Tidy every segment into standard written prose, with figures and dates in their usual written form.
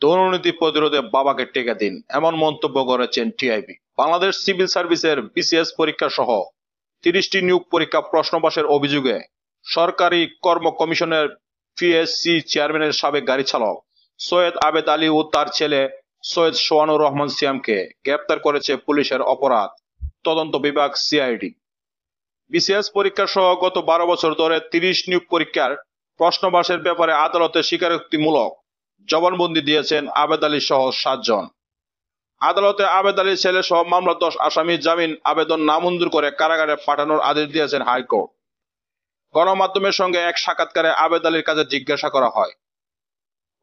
দুর্নীতি প্রতিরোধে বাবাকে টেকা দিন, এমন মন্তব্য করেছেন টিআইবি। বাংলাদেশ সিভিল সার্ভিসের বিসিএস পরীক্ষা সহ 30টি নিয়োগ পরীক্ষা প্রশ্নবাসের অভিযোগে সরকারি কর্ম কমিশনের পিএসসি চেয়ারম্যানের সাবেক গাড়ি চালক সৈয়দ আবেদ আলী ও তার ছেলে সৈয়দ সোহানুর রহমান সিয়ামকে গ্রেপ্তার করেছে পুলিশের অপরাধ তদন্ত বিভাগ সিআইডি। বিসিএস পরীক্ষা সহ গত 12 বছর ধরে 30 নিয়োগ পরীক্ষার প্রশ্নবাসের ব্যাপারে আদালতে স্বীকারোক্তিমূলক জবানবন্দি দিয়েছেন আবেদ আলী সহ 7 জন। আদালতে আবেদ আলীর ছেলে সহ মামলার 10 আসামি জামিন আবেদন নামঞ্জুর করে কারাগারে পাঠানোর আদেশ দিয়েছেন হাইকোর্ট। গণমাধ্যমের সঙ্গে এক সাক্ষাৎকারে আবেদ আলীর কাছে জিজ্ঞাসা করা হয়,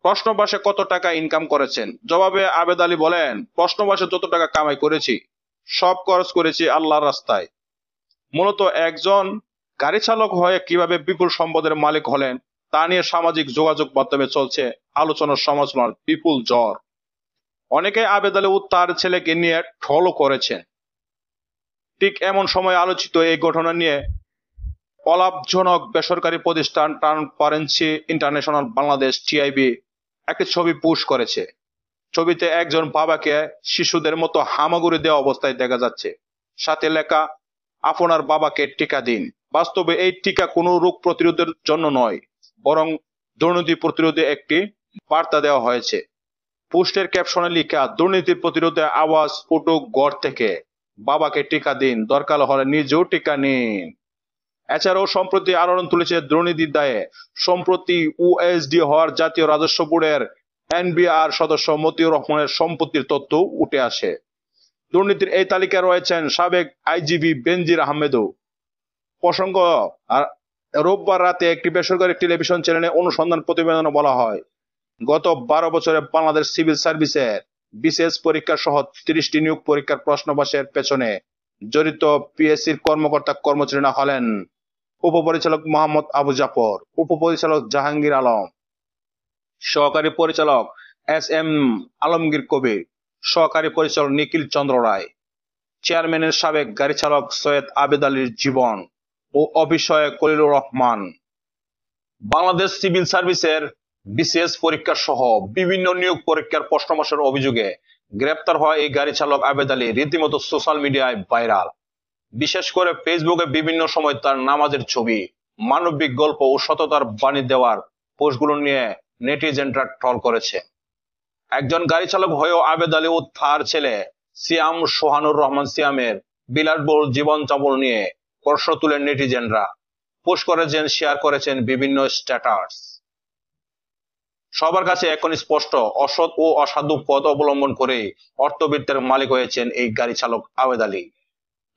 প্রশ্নবাসে কত টাকা ইনকাম করেছেন? জবাবে আবেদ আলী বলেন, প্রশ্নবাসে যত টাকা কামাই করেছি সব খরচ করেছি আল্লাহর রাস্তায়। মূলত একজন গাড়ি চালক হয়ে কিভাবে বিপুল সম্পদের মালিক হলেন তা নিয়ে সামাজিক যোগাযোগ মাধ্যমে চলছে আলোচনার সমালোচনার বিপুল ঝড়। অনেকে আবেদ আলী ও তার ছেলেকে নিয়ে ট্রলও করেছেন। ঠিক এমন সময় আলোচিত এই ঘটনা নিয়ে অলাভজনক বেসরকারি প্রতিষ্ঠান ট্রান্সপারেন্সি ইন্টারন্যাশনাল বাংলাদেশ টিআইবি একটি ছবি পোস্ট করেছে। ছবিতে একজন বাবাকে শিশুদের মতো হামাগুড়ি দেওয়া অবস্থায় দেখা যাচ্ছে, সাথে লেখা, আপনার বাবাকে টিকা দিন। বাস্তবে এই টিকা কোনো রোগ প্রতিরোধের জন্য নয়, বরং দুর্নীতি প্রতিরোধে একটি বার্তা দেওয়া হয়েছে। পোস্টের ক্যাপশনে লেখা, দুর্নীতি প্রতিরোধে আওয়াজ উঠুক ঘর থেকে, বাবাকে টিকা দিন, দরকার হলে নিজেও টিকা নিন। এছাড়াও সম্প্রতি আলোড়ন তুলেছে দুর্নীতির দায়ে সম্প্রতি ওএসডি হওয়ার জাতীয় রাজস্ব বোর্ডের এনবিআর সদস্য মতিউর রহমানের সম্পত্তির তথ্য উঠে আসে। দুর্নীতির এই তালিকায় রয়েছেন সাবেক আইজিপি বেনজির আহমেদও। প্রসঙ্গ, রোববার রাতে একটি বেসরকারি টেলিভিশন চ্যানেলে অনুসন্ধান প্রতিবেদনে বলা হয়, গত 12 বছরে বাংলাদেশ সিভিল সার্ভিসের বিসিএস পরীক্ষা সহ 30টি নিয়োগ পরীক্ষার প্রশ্নবাসের পেছনে জড়িত পিএসসির কর্মকর্তা কর্মচারীরা হলেন উপপরিচালক মোহাম্মদ আবু জাফর, উপপরিচালক জাহাঙ্গীর আলম, সহকারী পরিচালক এস.এম. আলমগীর কবির, সহকারী পরিচালক নিখিল চন্দ্র রায়, চেয়ারম্যানের সাবেক গাড়ি চালক সৈয়দ আবেদ আলীর জীবন ও অবিষয়ে খলিলুর রহমান। বাংলাদেশ সিভিল সার্ভিসের বিসিএস পরীক্ষা সহ বিভিন্ন নিয়োগ পরীক্ষার প্রশ্নবাসের অভিযোগে গ্রেপ্তার হওয়া এই গাড়ি চালক আবেদ আলী রীতিমতো সোশ্যাল মিডিয়ায় ভাইরাল। বিশেষ করে ফেসবুকে বিভিন্ন সময় তার নামাজের ছবি, মানবিক গল্প ও সততার বাণী দেওয়ার পোস্টগুলো নিয়ে নেটিজেনরা ট্রল করেছে। একজন গাড়ি চালক হয়েও আবেদ আলী ও তার ছেলে সিয়াম সোহানুর রহমান সিয়ামের বিলাসবহুল জীবনযাপন নিয়ে প্রশ্ন তুলে নেটিজেনরা পোস্ট করেছেন, শেয়ার করেছেন বিভিন্ন স্ট্যাটাস। সবার কাছে এখন স্পষ্ট, অসৎ ও অসাধু পথ অবলম্বন করে অর্থবিত্তের মালিক হয়েছেন এই গাড়ি চালক আবেদ আলী।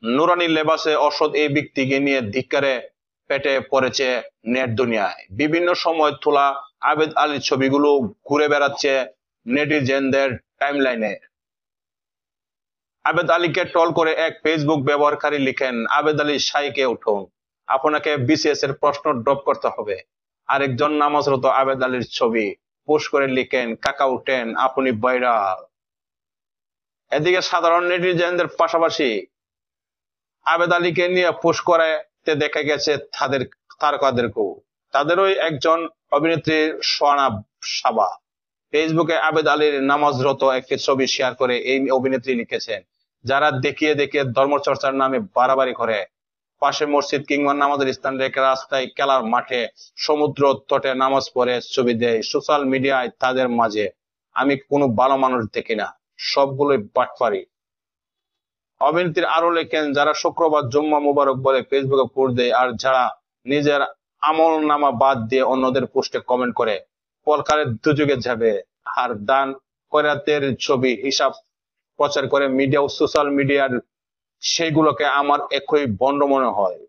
নুরানি লেবাসে অসৎ এই ব্যক্তিকে নিয়ে ধিক্কারে পেটে পড়েছে নেট দুনিয়ায়। বিভিন্ন সময় তোলা আবেদ আলীর ছবিগুলো ঘুরে বেড়াচ্ছে নেটিজেনদের টাইমলাইনে। আবেদ আলীকে ট্রল করে এক ফেসবুক ব্যবহারকারী লিখেন, আবেদ আলী সাইকে উঠুন, আপনাকে বিসিএস এর প্রশ্ন ড্রপ করতে হবে। আরেকজন নামাজরত আবেদ আলীর ছবি পোস্ট করে লিখেন, কাকা উঠেন, আপনি ভাইরাল। এদিকে সাধারণ নেটিজেনদের পাশাপাশি আবেদ আলীকে নিয়ে পোস্ট করাতে দেখা গেছে তাদের তারকাদেরকেও। তাদেরই একজন অভিনেত্রী সোহানা সাবা ফেসবুকে আবেদ আলীর নামাজরত একটি ছবি শেয়ার করে এই অভিনেত্রী লিখেছেন, যারা দেখিয়ে দেখিয়ে ধর্মচর্চার নামে বাড়াবাড়ি করে পাশে মসজিদ কিংবা নামাজের স্থান রেখে রাস্তায়, খেলার মাঠে, সমুদ্র তটে নামাজ পড়ে ছবি দেয় সোশ্যাল মিডিয়ায়, তাদের মাঝে আমি কোনো ভালো মানুষ দেখি না, সবগুলোই বাটপারি। অভিনেত্রী আরো লেখেন, যারা শুক্রবার জুম্মা মুবারক বলে ফেসবুকে পোস্ট দেয় আর যারা নিজের আমল নামা বাদ দিয়ে অন্যদের পোস্টে কমেন্ট করে পরকালের দুর্যোগে যাবে আর দান খয়রাতের ছবি হিসাব প্রচার করে মিডিয়া ও সোশ্যাল মিডিয়ার, সেইগুলোকে আমার একই ভণ্ড মনে হয়।